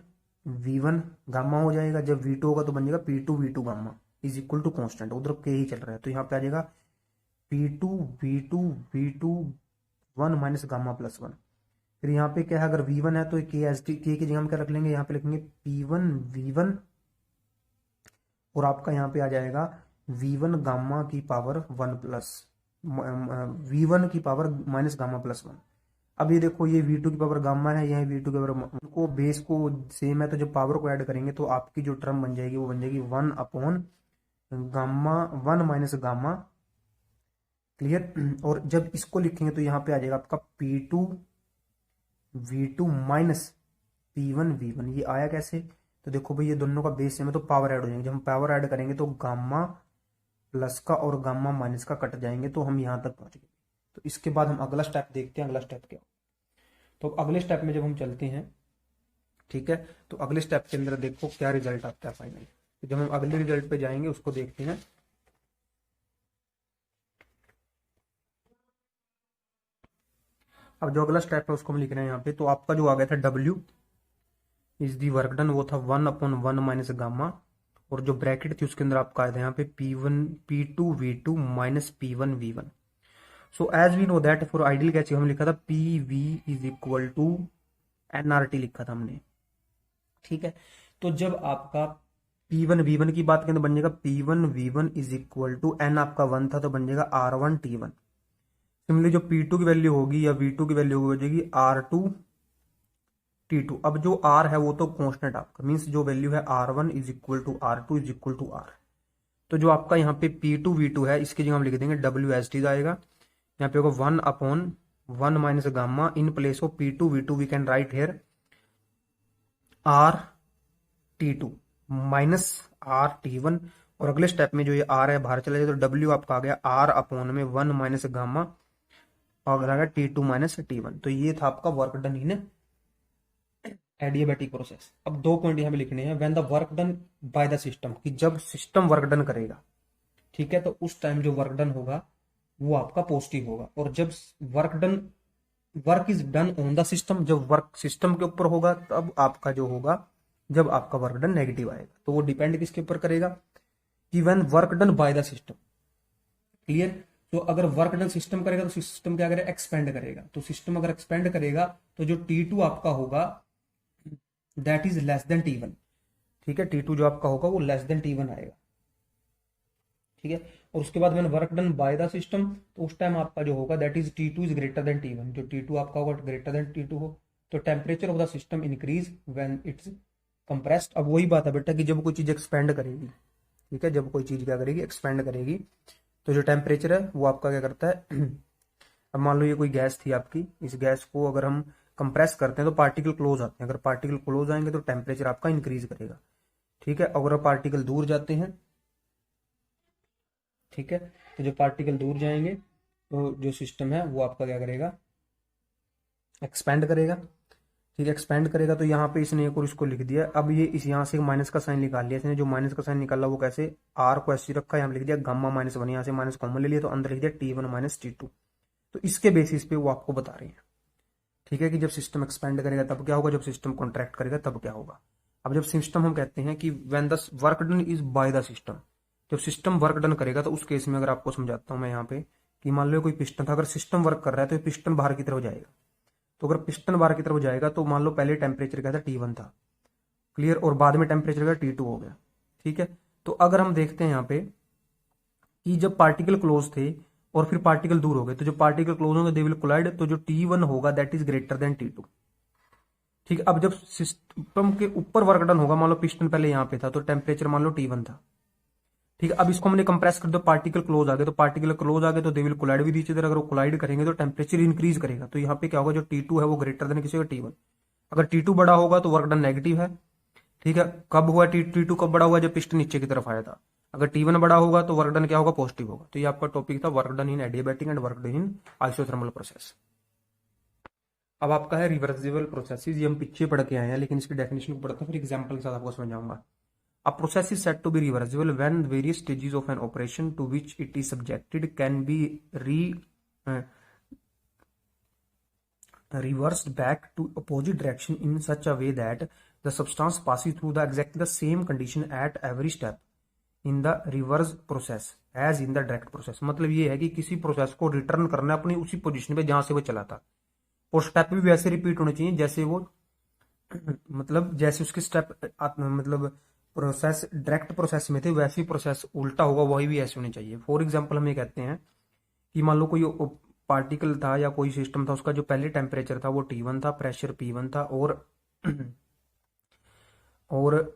V1 gamma हो जाएगा। जब V2 होगा तो बन जाएगा P2 V2 gamma is equal to constant, उधर के ही चल रहा है तो यहाँ पे आ जाएगा P2 V2 V2 1 minus gamma plus 1। फिर यहाँ पे क्या है, अगर V1 है तो के की जगह हम क्या रख लेंगे, यहाँ पे लिखेंगे P1 V1 और आपका यहाँ पे आ जाएगा V1 गामा की पावर 1 प्लस v1 की पावर माइनस गामा प्लस 1। अब ये देखो ये v2 की पावर गामा है, यह v2 की पावर को बेस को सेम है, तो जब पावर को ऐड करेंगे तो आपकी जो टर्म बन जाएगी वो बन जाएगी 1/1 माइनस गामा। क्लियर, और जब इसको लिखेंगे तो यहाँ पे आ जाएगा आपका P2 v2 minus P1 v1। ये आया कैसे, तो देखो भाई ये दोनों का बेस सेम है तो पावर ऐड हो जाएंगे। जब हम पावर ऐड करेंगे तो गामा प्लस का और गामा माइनस का कट जाएंगे, तो हम यहां तक पहुंच गए। तो इसके बाद हम अगला स्टेप देखते हैं, अगला स्टेप क्या। तो अगले स्टेप में जब हम चलते हैं, ठीक है, तो अगले स्टेप के अंदर देखो क्या रिजल्ट आता है फाइनली। तो जब हम अगले रिजल्ट पे जाएंगे उसको देखते हैं। अब जो अगला स्टेप है उसको हम लिख रहे हैं यहाँ पे। तो आपका जो आ गया था W is the work done, वो था 1/1 माइनस गामा, और जो ब्रैकेट थी उसके अंदर आपका आया था यहाँ पे P2 V2 minus P1 V1। So as we know that for ideal gas हम लिखा था PV is equal to nRT लिखा था हमने। ठीक है, तो जब आपका P1 V1 की बात करें तो बन जाएगा P1 V1 is equal to n आपका 1 था तो बन जाएगा R1 T1। सिमिलरली जो P2 की वैल्यू होगी या V2 की वैल्यू हो जाएगी R2 T2। अब जो R है वो तो कांस्टेंट आपका, मींस जो वैल्यू है R1 is equal to R2 is equal to R। तो जो आपका यहाँ पे P2 V2 है इसकी जगह हम लिख देंगे WST आएगा। यहाँ पे होगा 1/1 minus gamma, in place of P2 V2 we can write here R T2 minus R T1। और अगले स्टेप में जो ये R है बाहर चला जाए तो W आपका आ गया R/1 माइनस गामा और आ गया T2 माइनस T1। तो ये था आपका work done in adiabatic process. अब 2 पॉइंट यहाँ पे लिखने हैं। When the work done by the system, कि जब सिस्टम वर्क डन करेगा, ठीक है, तो उस टाइम जो वर्क डन होगा वो आपका पॉजिटिव होगा। और जब work is done on the system, जब वर्क सिस्टम के ऊपर होगा तब आपका जो होगा, जब आपका वर्क डन नेगेटिव आएगा। तो वो डिपेंड किसके ऊपर करेगा, कि when work done by the system. Clear, तो अगर वर्क डन सिस्टम करेगा तो सिस्टम क्या करेगा, एक्सपेंड करेगा। तो सिस्टम अगर एक्सपेंड करेगा तो जो T2 आपका होगा that is less then T1। ठीक है, T2 जो आपका होगा वो लेस देन T1 आएगा। ठीक है, और उसके बाद मैंने work done by the system, तो उस टाइम आपका जो होगा that is T2 is greater than T1, जो T2 आपका होगा ग्रेटर देन T2 हो, तो temperature of the system increase when it's compressed. अब वही बात है बेटा कि जब कोई चीज एक्सपेंड करेगी, ठीक है, जब कोई चीज क्या करेगी, एक्सपेंड करेगी, तो जो टेम्परेचर है वो आपका क्या करता है अब मान लो ये कोई गैस थी आपकी, इस गैस को अगर हम कंप्रेस करते हैं तो पार्टिकल क्लोज आते हैं, अगर पार्टिकल क्लोज आएंगे तो टेम्परेचर आपका इंक्रीज करेगा, ठीक है। अगर पार्टिकल दूर जाते हैं, ठीक है, तो जो पार्टिकल दूर जाएंगे तो जो सिस्टम है वो आपका क्या करेगा, एक्सपेंड करेगा, ठीक है, एक्सपेंड करेगा। तो यहाँ पे इसने एक और इसको लिख दिया, अब ये इस यहाँ से माइनस का साइन निकाल लिया इसने, जो माइनस का साइन निकाला वो कैसे, आर को ऐसे रखा, यहाँ लिख दिया गामा -1, यहाँ से माइनस कॉमन ले लिया तो अंदर लिख दिया T1 - T2। तो इसके बेसिस पे वो आपको बता रहे हैं, ठीक है, कि जब सिस्टम एक्सपेंड करेगा तब क्या होगा, जब सिस्टम कॉन्ट्रैक्ट करेगा तब क्या होगा। अब जब सिस्टम हम कहते हैं कि when the work done is by the system, जब सिस्टम वर्क डन करेगा, तो उस केस में अगर आपको समझाता हूं मैं यहाँ पे कि मान लो कोई पिस्टन था, अगर सिस्टम वर्क कर रहा है तो पिस्टन बाहर की तरफ जाएगा, तो अगर पिस्टन बाहर की तरफ जाएगा तो मान लो पहले टेम्परेचर क्या था, T1 था, क्लियर, और बाद में टेम्परेचर क्या T2 हो गया, ठीक है। तो अगर हम देखते हैं यहाँ पे कि जब पार्टिकल क्लोज थे और फिर पार्टिकल दूर हो गए, तो जो पार्टिकल क्लोज होंगे दे विल कोलाइड, तो जो T1 होगा that is greater than T2, ठीक है। अब जब सिस्टम के ऊपर वर्क डन होगा, मान लो पिस्टन पहले यहाँ पे था तो टेम्परेचर मान लो T1 था, ठीक है। अब इसको हमने कंप्रेस कर दो, पार्टिकल क्लोज आ गए, तो पार्टिकल क्लोज आ गए तो they will collide with each other, अगर वो कोलाइड करेंगे तो टेम्परेचर इंक्रीज करेगा, तो यहाँ पे क्या होगा, जो T2 है वो ग्रेटर देन किसी का T1। अगर T2 बड़ा होगा तो वर्क डन नेगेटिव है, ठीक है। कब हुआ T2 कब बड़ा हुआ, जब पिस्टन नीचे की तरफ आया था। अगर T1 बड़ा होगा तो वर्क डन क्या होगा, पॉजिटिव होगा। तो ये आपका टॉपिक था work done in adiabatic and work done in isothermal process. अब आपका है रिवर्सिबल प्रोसेसेस, ये हम पीछे पढ़ के आए हैं, लेकिन इसकी डेफिनेशन को पढ़ते हैं फिर एग्जांपल के साथ आपको समझाऊंगा। A process is said to be reversible when various stages of an operation to which it is subjected can be reversed back to opposite direction in such a way that the substance passes through the exactly the same condition at every step in the reverse process as in the direct process। मतलब ये है कि किसी प्रोसेस को रिटर्न करना है अपनी उसी पोजीशन पे जहां से वो चला था, और स्टेप भी वैसे रिपीट होने चाहिए जैसे वो मतलब जैसे उसके स्टेप मतलब प्रोसेस डायरेक्ट प्रोसेस में थे वैसे ही प्रोसेस उल्टा होगा, वही भी ऐसे होने चाहिए। फॉर एग्जांपल हम ये कहते हैं कि मान लो कोई पार्टिकल था या कोई सिस्टम था, उसका जो पहले टेम्परेचर था वो T1 था, प्रेशर P1 था और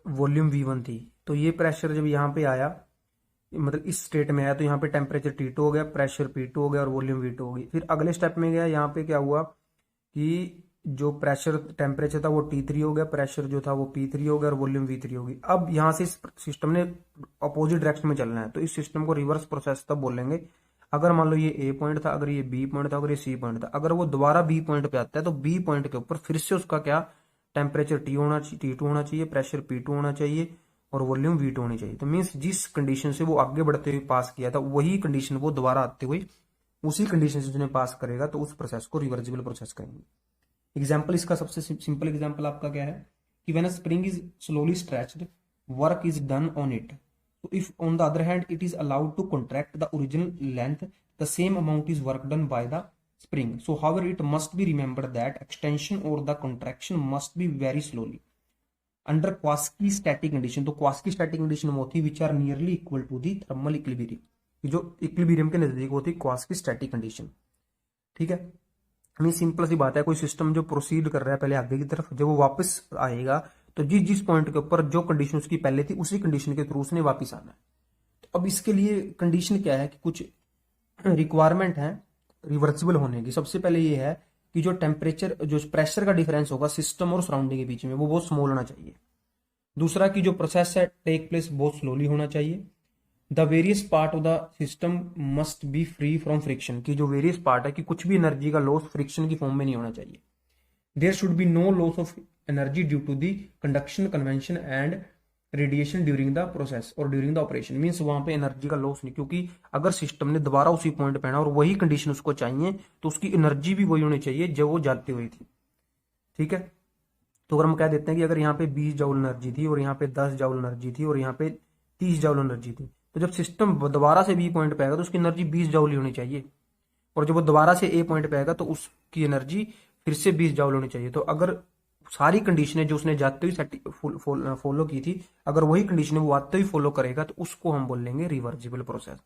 वॉल्यूम V1 थी। तो ये प्रेशर जब यहाँ पे आया, मतलब इस स्टेट में आया, तो यहाँ पे टेम्परेचर T2 हो गया, प्रेशर P2 हो गया और वॉल्यूम V2 हो गई। फिर अगले स्टेप में गया, यहाँ पे क्या हुआ कि जो प्रेशर टेम्परेचर था वो T3 हो गया, प्रेशर जो था वो P3 हो गया और वॉल्यूम V3 होगी। अब यहाँ से इस सिस्टम ने अपोजिट डायरेक्शन में चलना है, तो इस सिस्टम को रिवर्स प्रोसेस तब बोलेंगे अगर मान लो ये A पॉइंट था, अगर ये B पॉइंट था, अगर ये C पॉइंट था, अगर वो दोबारा B पॉइंट पे आता है तो B पॉइंट के ऊपर फिर से उसका क्या टेम्परेचर T2 होना चाहिए, प्रेशर P2 होना चाहिए और वॉल्यूम V2 होनी चाहिए। तो मीन्स जिस कंडीशन से वो आगे बढ़ते हुए पास किया था वही कंडीशन वो दोबारा आते हुए उसी कंडीशन से उसने पास करेगा, तो उस प्रोसेस को रिवर्सिबल प्रोसेस कहेंगे। एग्जाम्पल इसका सबसे सिंपल एग्जाम्पल आपका क्या है कि when a spring is slowly stretched work is done on it, so if on the other hand it is allowed to contract the original length, the same amount is work done by the spring. So however it must be remembered that extension or the contraction must be very slowly under quasi-static condition। तो quasi-static condition वो होती which are nearly equal to the thermal equilibrium, जो equilibrium के नजदीक होती quasi-static condition, ठीक है। हमें सिंपल सी बात है, कोई सिस्टम जो प्रोसीड कर रहा है पहले आगे की तरफ, जब वो वापस आएगा तो जिस जिस पॉइंट के ऊपर जो कंडीशन उसकी पहले थी उसी कंडीशन के थ्रू उसने वापस आना है। तो अब इसके लिए कंडीशन क्या है कि कुछ रिक्वायरमेंट है रिवर्सिबल होने की। सबसे पहले ये है कि जो टेम्परेचर जो प्रेशर का डिफरेंस होगा सिस्टम और सराउंडिंग के बीच में वो बहुत स्मॉल होना चाहिए। दूसरा कि जो प्रोसेस है टेक प्लेस बहुत स्लोली होना चाहिए। The various part of the system must be free from friction, की जो वेरियस पार्ट है कि कुछ भी एनर्जी का लॉस फ्रिक्शन की फॉर्म में नहीं होना चाहिए। There should be no loss of energy due to the conduction convention and radiation during the process और ड्यूरिंग द ऑपरेशन। मीन्स वहां पे एनर्जी का लॉस नहीं, क्योंकि अगर सिस्टम ने दोबारा उसी पॉइंट पे आना और वही कंडीशन उसको चाहिए तो उसकी एनर्जी भी वही होनी चाहिए जो वो जाती हुई थी, ठीक है। तो अगर हम कह देते हैं कि अगर यहाँ पे 20 जूल एनर्जी थी और यहाँ पे 10 जूल एनर्जी थी और यहाँ पे 30 जूल एनर्जी थी, तो जब सिस्टम दोबारा से बी पॉइंट पे आएगा तो उसकी एनर्जी 20 जूल ही होनी चाहिए, और जब वो दोबारा से ए पॉइंट पे आएगा तो उसकी एनर्जी फिर से 20 जूल होनी चाहिए। तो अगर सारी कंडीशनें जो उसने जाते हुए फॉलो की थी, अगर वही कंडीशन वो आते हुए फॉलो करेगा तो उसको हम बोल लेंगे रिवर्सिबल प्रोसेस।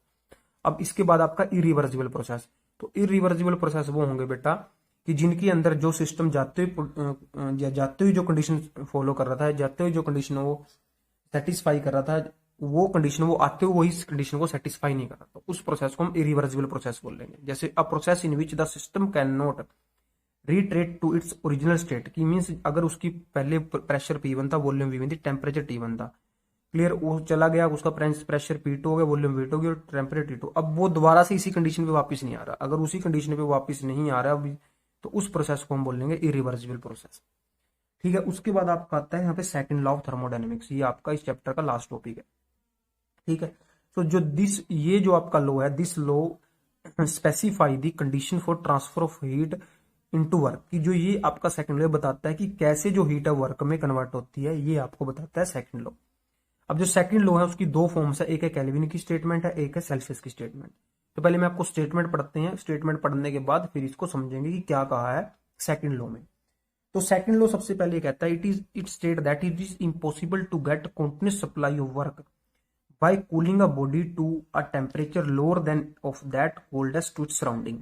अब इसके बाद आपका इरिवर्सिबल प्रोसेस। तो इरिवर्सिबल प्रोसेस वो होंगे बेटा कि जिनके अंदर जो सिस्टम जाते हुए जो कंडीशन फॉलो कर रहा था, जाते हुए जो कंडीशन वो सेटिस्फाई कर रहा था, वो कंडीशन वो आते हुए वही कंडीशन को सेटिस्फाई नहीं कर रहा, तो उस प्रोसेस को हम इरिवर्सिबल प्रोसेस बोल लेंगे। जैसे a process in which the system can not retreat to its original state, की मीन्स अगर उसकी पहले प्रेशर P1 था, वॉल्यूम V1 थी, टेम्परेचर T1 था, क्लियर, वो चला गया, उसका प्रेशर P2 हो गया, वॉल्यूम V2 हो गया, टेम्परेचर T2, अब वो दोबारा से इसी कंडीशन पे वापस नहीं आ रहा। अगर उसी कंडीशन पे वापस नहीं आ रहा अभी, तो उस प्रोसेस को हम बोल लेंगे इरिवर्सिबल प्रोसेस। ठीक है, उसके बाद आपका आता है यहाँ पे सेकंड लॉ ऑफ थर्मोडायनेमिक्स, ये आपका इस चैप्टर का लास्ट टॉपिक है। ठीक है, तो ये जो आपका लॉ है, this law specify the condition for transfer of heat into work, कि जो ये आपका सेकंड लॉ बताता है कि कैसे जो हीट है वर्क में कन्वर्ट होती है, ये आपको बताता है सेकंड लॉ। अब जो सेकंड लॉ है उसकी दो फॉर्म्स है, एक है केल्विन की स्टेटमेंट है, एक है सेल्सियस की स्टेटमेंट। तो पहले मैं आपको स्टेटमेंट पढ़ते हैं, स्टेटमेंट पढ़ने के बाद फिर इसको समझेंगे कि क्या कहा है सेकंड लॉ में। तो सेकंड लॉ सबसे पहले कहता है it state that it is impossible to get continuous supply of work by cooling a body to a temperature lower than of that coldest to its surrounding.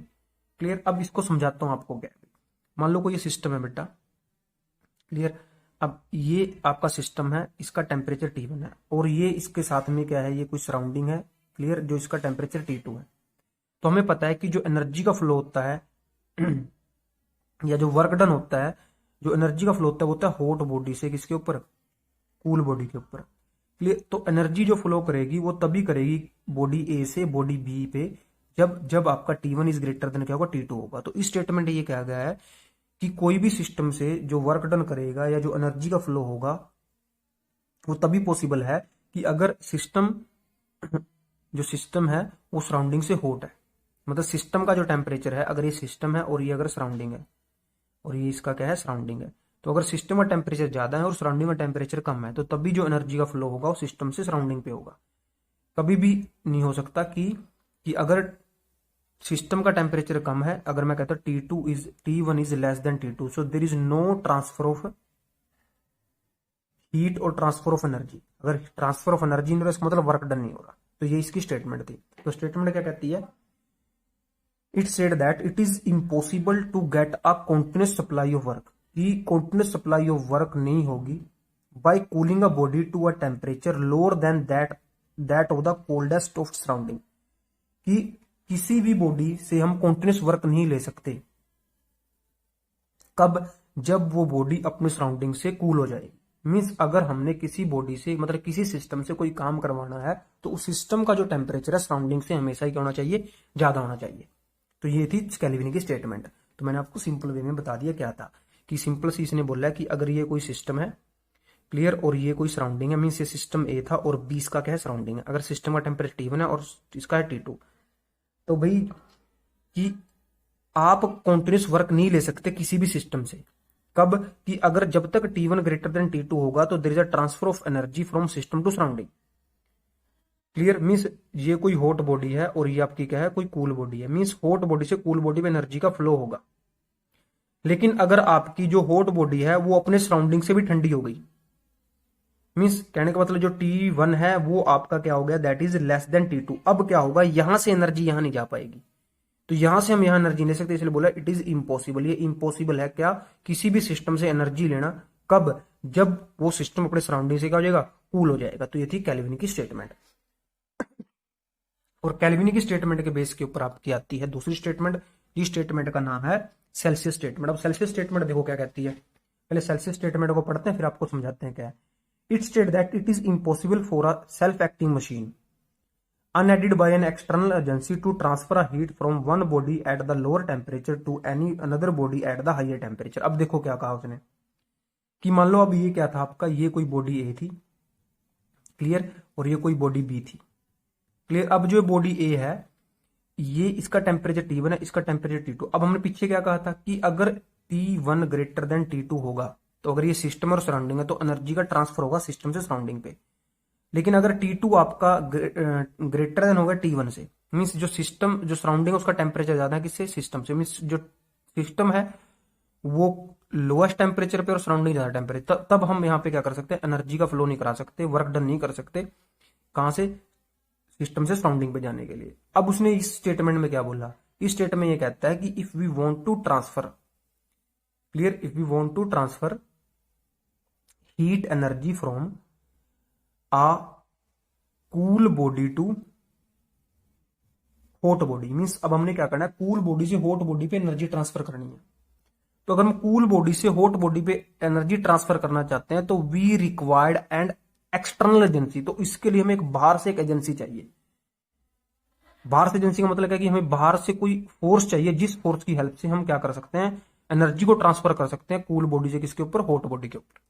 Clear, अब इसको समझाता हूं आपको क्या। मान लो कोई ये सिस्टम है बेटा, क्लियर, अब ये आपका सिस्टम है, इसका टेम्परेचर T1 है, और ये इसके साथ में क्या है, ये कोई सराउंडिंग है, क्लियर, जो इसका टेम्परेचर T2 है। तो हमें पता है कि जो एनर्जी का फ्लो होता है या जो वर्क डन होता है, जो एनर्जी का फ्लो होता है वो होता है हॉट बॉडी से किसके ऊपर, कूल बॉडी के ऊपर। क्लियर, तो एनर्जी जो फ्लो करेगी वो तभी करेगी बॉडी ए से बॉडी बी पे जब आपका T1 इज ग्रेटर देन क्या होगा, T2 होगा। तो इस स्टेटमेंट ये कहा गया है कि कोई भी सिस्टम से जो वर्क डन करेगा या जो एनर्जी का फ्लो होगा वो तभी पॉसिबल है कि अगर जो सिस्टम है वो सराउंडिंग से हॉट है, मतलब सिस्टम का जो टेम्परेचर है, अगर ये सिस्टम है और ये अगर सराउंडिंग है और ये इसका क्या है, सराउंडिंग है, तो अगर सिस्टम का टेम्परेचर ज्यादा है और सराउंडिंग का टेम्परेचर कम है, तो तभी जो एनर्जी का फ्लो होगा वो सिस्टम से सराउंडिंग पे होगा। कभी भी नहीं हो सकता कि अगर सिस्टम का टेम्परेचर कम है, अगर मैं कहता हूं T1 is less than T2, so there is no transfer of heat और ट्रांसफर ऑफ एनर्जी। अगर ट्रांसफर ऑफ एनर्जी नहीं हो रहा, इसका मतलब वर्क डन नहीं हो रहा। तो ये इसकी स्टेटमेंट थी। तो स्टेटमेंट क्या कहती है, it said that it is impossible to get a continuous supply of work, की कॉन्टिन्यूअस सप्लाई ऑफ वर्क नहीं होगी by cooling a body to a temperature lower than that of the coldest of surrounding, कि किसी भी बॉडी से हम कॉन्टिन्यूअस वर्क नहीं ले सकते, कब, जब वो बॉडी अपने सराउंडिंग से कूल हो जाए। मीन्स अगर हमने किसी बॉडी से, मतलब किसी सिस्टम से कोई काम करवाना है, तो उस सिस्टम का जो टेम्परेचर है सराउंडिंग से हमेशा ही क्या होना चाहिए, ज्यादा होना चाहिए। तो ये थी केल्विन की स्टेटमेंट। तो मैंने आपको सिंपल वे में बता दिया क्या था, कि सिंपल सी इसने बोला है कि अगर ये कोई सिस्टम है, क्लियर, और ये कोई सराउंडिंग है, मीन्स ये सिस्टम ए था और बी इसका क्या है, सराउंडिंग है। अगर सिस्टम का टेम्परेचर T1 है और इसका है T2, तो भाई कि आप कॉन्टिन्यूस वर्क नहीं ले सकते किसी भी सिस्टम से, कब, कि अगर जब तक T1 ग्रेटर देन T2 होगा तो there is a transfer of energy from system to surrounding. Clear, means ये कोई हॉट बॉडी है और ये आपकी क्या है, कोई कूल बॉडी है, मीन्स हॉट बॉडी से कूल बॉडी में एनर्जी का फ्लो होगा। लेकिन अगर आपकी जो हॉट बॉडी है वो अपने सराउंडिंग से भी ठंडी हो गई, मीन्स कहने का मतलब जो T1 है वो आपका क्या हो गया, that is less than T2, अब क्या होगा, यहां से एनर्जी यहां नहीं जा पाएगी, तो यहां से हम यहां एनर्जी ले सकते, इसलिए बोला इट इज इम्पॉसिबल। ये इम्पॉसिबल है क्या, किसी भी सिस्टम से एनर्जी लेना, कब, जब वो सिस्टम अपने सराउंडिंग से क्या हो जाएगा, कूल हो जाएगा। तो ये थी केल्विन की स्टेटमेंट। और केल्विन की स्टेटमेंट के बेस के ऊपर आपकी आती है दूसरी स्टेटमेंट, जिस स्टेटमेंट का नाम है सेल्सियस स्टेटमेंट। अब सेल्सियस स्टेटमेंट देखो क्या कहती है, पहले सेल्सियस स्टेटमेंट को पढ़ते हैं फिर आपको समझाते हैं क्या है। It state that it is impossible for a self acting machine unaided by an external agency to transfer a heat from one body at the lower temperature to any another body at the higher temperature। अब देखो क्या कहा उसने, कि मान लो अब ये क्या था आपका, ये कोई बॉडी ए थी, क्लियर, और ये कोई बॉडी बी थी, क्लियर। अब जो बॉडी ए है, ये इसका टेम्परेचर T1 है, इसका टेम्परेचर T2। अब हमने पीछे क्या कहा था कि अगर T1 ग्रेटर देन T2 होगा, तो अगर ये सिस्टम और सराउंडिंग है तो एनर्जी का ट्रांसफर होगा सिस्टम से सराउंडिंग पे। लेकिन अगर T2 आपका ग्रेटर देन होगा T1 से, मीन्स जो सिस्टम, जो सराउंडिंग है उसका टेम्परेचर ज्यादा है किससे, सिस्टम से, मीन्स जो सिस्टम है वो लोएस्ट टेम्परेचर पे और सराउंडिंग ज्यादा टेम्परेचर, तब हम यहाँ पे क्या कर सकते हैं, एनर्जी का फ्लो नहीं करा सकते, वर्क डन नहीं कर सकते, कहां से, सिस्टम से सराउंडिंग पे जाने के लिए। अब उसने इस स्टेटमेंट में क्या बोला, इस स्टेटमेंट में ये कहता है कि if we want to transfer, clear, if we want to transfer heat energy from a cool body to hot body, means अब हमने क्या करना है, कूल बॉडी से हॉट बॉडी पे एनर्जी ट्रांसफर करनी है। तो अगर हम कूल बॉडी से हॉट बॉडी पे एनर्जी ट्रांसफर करना चाहते हैं तो we required and external agency, तो इसके लिए हमें एक बाहर से एक एजेंसी चाहिए। बाहर से एजेंसी का मतलब है कि हमें बाहर से कोई फोर्स चाहिए, जिस फोर्स की हेल्प से हम क्या कर सकते हैं, एनर्जी को ट्रांसफर कर सकते हैं कूल बॉडी से किसके ऊपर, हॉट बॉडी के ऊपर।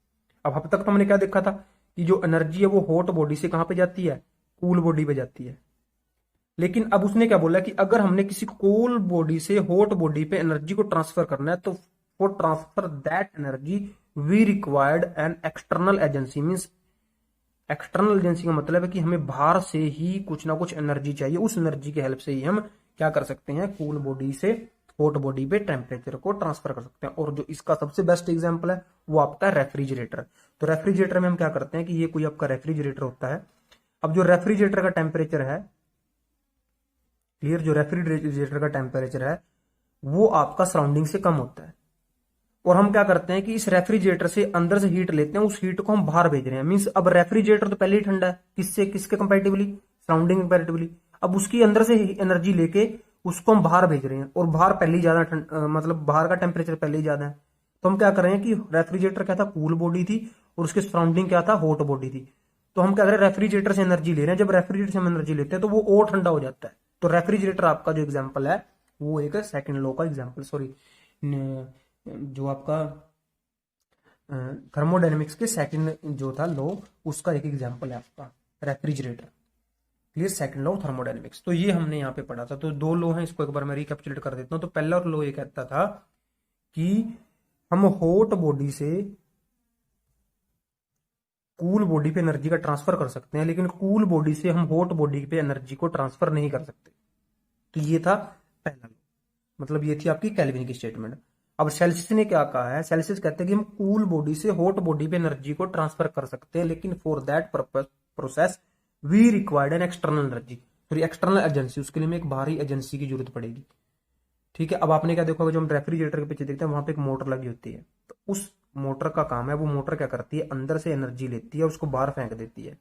अब तक तो हमने क्या देखा था कि जो एनर्जी है वो हॉट बॉडी से कहां पे जाती है, कूल बॉडी पे जाती है। लेकिन अब उसने क्या बोला कि अगर हमने किसी कूल बॉडी से हॉट बॉडी पे एनर्जी को ट्रांसफर करना है तो for transfer that energy we required an external agency, means external agency का मतलब है कि हमें बाहर से ही कुछ ना कुछ एनर्जी चाहिए, उस एनर्जी की हेल्प से ही हम क्या कर सकते हैं, कूल बॉडी से हॉट बॉडी पे टेम्परेचर को ट्रांसफर कर सकते हैं। और जो इसका सबसे बेस्ट एग्जांपल है वो आपका रेफ्रिजरेटर। तो रेफ्रिजरेटर में हम क्या करते हैं कि ये कोई आपका रेफ्रिजरेटर होता है। अब जो रेफ्रिजरेटर का टेम्परेचर है, क्लियर, जो रेफ्रिजरेटर का टेम्परेचर है वो आपका सराउंडिंग से कम होता है। और हम क्या करते हैं कि इस रेफ्रिजरेटर से अंदर से हीट लेते हैं, उस हीट को हम बाहर भेज रहे हैं। मींस अब रेफ्रिजरेटर तो पहले ही ठंडा है, किससे, किसके कंपैरेटिवली, सराउंडिंग कंपैरेटिवली। अब उसकी अंदर से एनर्जी लेके उसको हम बाहर भेज रहे हैं, और बाहर पहले ही ज्यादा मतलब बाहर का टेम्परेचर पहले ही ज्यादा है। तो हम क्या कर रहे हैं कि रेफ्रिजरेटर क्या था, कूल बॉडी थी, और उसके सराउंडिंग क्या था, हॉट बॉडी थी। तो हम क्या कर रहे हैं, रेफ्रिजरेटर से एनर्जी ले रहे हैं। जब रेफ्रिजरेटर से हम एनर्जी लेते हैं तो वो और ठंडा हो जाता है। तो रेफ्रिजरेटर आपका जो एग्जाम्पल है वो एक सेकंड लॉ का एग्जाम्पल, सॉरी जो आपका थर्मोडायनेमिक्स के सेकंड जो था लॉ उसका एक एग्जांपल है आपका refrigerator. Clear, second law thermodynamics. तो ये हमने यहाँ पे पढ़ा था। तो दो लॉ हैं, इसको एक बार मैं रिकैपिचुलेट कर देता हूँ। तो पहला लॉ ये कहता था कि हम हॉट बॉडी से कूल बॉडी पे एनर्जी का ट्रांसफर कर सकते हैं, लेकिन कूल बॉडी से हम हॉट बॉडी पे एनर्जी को ट्रांसफर नहीं कर सकते। तो ये था पहला लॉ, मतलब ये थी आपकी केल्विन की स्टेटमेंट। अब सेल्सियस ने क्या कहा है, सेल्सियस कहते हैं कि हम कूल बॉडी से हॉट बॉडी पे एनर्जी को ट्रांसफर कर सकते हैं, लेकिन for that process we required an external energy, sorry external agency, उसके लिए हमें एक बाहरी एजेंसी की जरूरत पड़ेगी। ठीक है, अब आपने क्या देखा, जो हम रेफ्रिजरेटर के पीछे देखते हैं वहां पे एक मोटर लगी होती है। तो उस मोटर का काम है, वो मोटर क्या करती है, अंदर से एनर्जी लेती है, उसको बाहर फेंक देती है।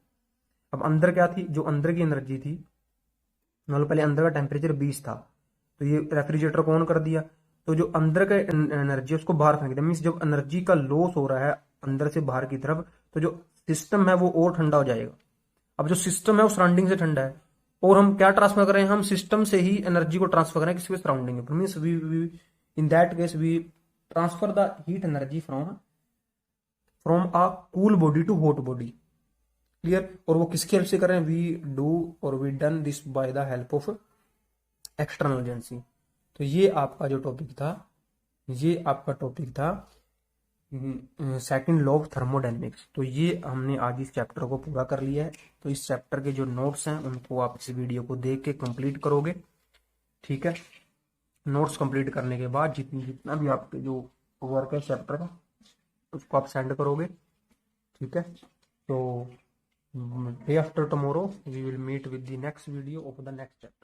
अब अंदर क्या थी, जो अंदर की एनर्जी थी, मतलब पहले अंदर का टेम्परेचर 20 था, तो ये रेफ्रिजरेटर को ऑन कर दिया, तो जो अंदर का एनर्जी उसको बाहर फेंक दिया। मीन्स जब एनर्जी का लॉस हो रहा है अंदर से बाहर की तरफ, तो जो सिस्टम है वो और ठंडा हो जाएगा। अब जो सिस्टम है वो सराउंडिंग से ठंडा है, और हम क्या ट्रांसफर कर रहे हैं, हम सिस्टम से ही एनर्जी को ट्रांसफर कर रहे हैं किसी सराउंडिंग में। Means we in that case we transfer the heat energy from a cool body to hot body. Clear, और वो किसकी हेल्प से कर रहे हैं, वी डू और we done this by the help of external agency. तो ये आपका जो टॉपिक था, ये आपका टॉपिक था सेकंड लॉ ऑफ थर्मोडायनेमिक्स। तो ये हमने आज इस चैप्टर को पूरा कर लिया है। तो इस चैप्टर के जो नोट्स हैं उनको आप इस वीडियो को देख के कंप्लीट करोगे। ठीक है, नोट्स कंप्लीट करने के बाद जितना भी आपके जो वर्क है चैप्टर का उसको आप सेंड करोगे। ठीक है, तो day after tomorrow we will meet with the next video of the next chapter.